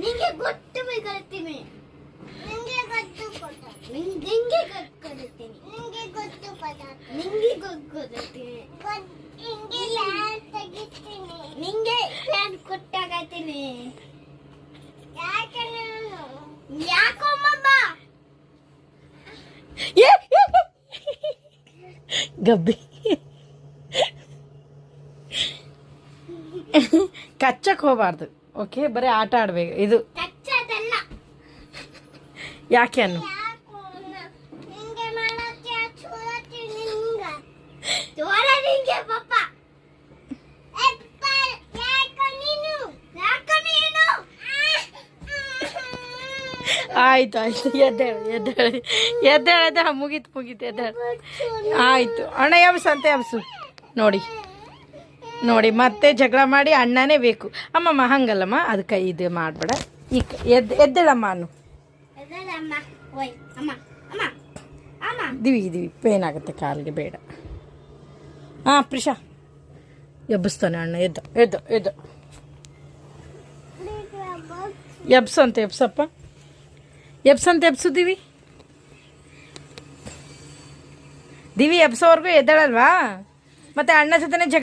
ನಿಂಗೆ ಗೊತ್ತು ಕೊಡ್ತೀನಿ ನಿಂಗೆ ಗೊತ್ತು ಕೊಡ್ತೀನಿ ನಿಂಗೆ ಗೊತ್ತು ನಿಂಗೆ ಫ್ಯಾನ್ ಕೊಟ್ಟಾಗತ್ತೀನಿ ಯಾಕೋ ಮಮ್ಮ ಗಬ್ಬಿ ಕಚ್ಚಕ್ಕೆ ಹೋಗಬಾರ್ದು. ಓಕೆ, ಬರೀ ಆಟ ಆಡ್ಬೇಕು. ಇದು ಕಚ್ಚದಲ್ಲ. ಯಾಕೆ ಅನ್ನು ಆಯ್ತು ಆಯ್ತು, ಎದ್ದೇಳ ಮುಗೀತು ಎದ್ದೇಳ. ಆಯ್ತು ಅಣ್ಣ, ಎಬ್ಸಂತೆ ಎಬ್ಸು. ನೋಡಿ ಮತ್ತೆ ಜಗಳ ಮಾಡಿ ಅಣ್ಣನೇ ಬೇಕು. ಅಮ್ಮಮ್ಮ ಹಂಗಲ್ಲಮ್ಮ, ಅದಕ್ಕೆ ಇದು ಮಾಡಬೇಡ. ಈಗ ಎದ್ದೇಳಮ್ಮ ಅನ್ನು. ದಿವಿ ಪೇನ್ ಆಗುತ್ತೆ ಕಾಲಿಗೆ, ಬೇಡ. ಹಾಂ ಪ್ರಿಷಾ, ಎಬ್ಬಿಸ್ತಾನೆ ಅಣ್ಣ. ಎದ್ದು ಎಬ್ಸಪ್ಪ. ಎಬ್ಸು ದಿವಿ ಎಬ್ಸೋವರೆಗೂ ಎದ್ದೇಳಲ್ವಾ? ಮತ್ತೆ ಅಣ್ಣ ಜೊತೆನೆ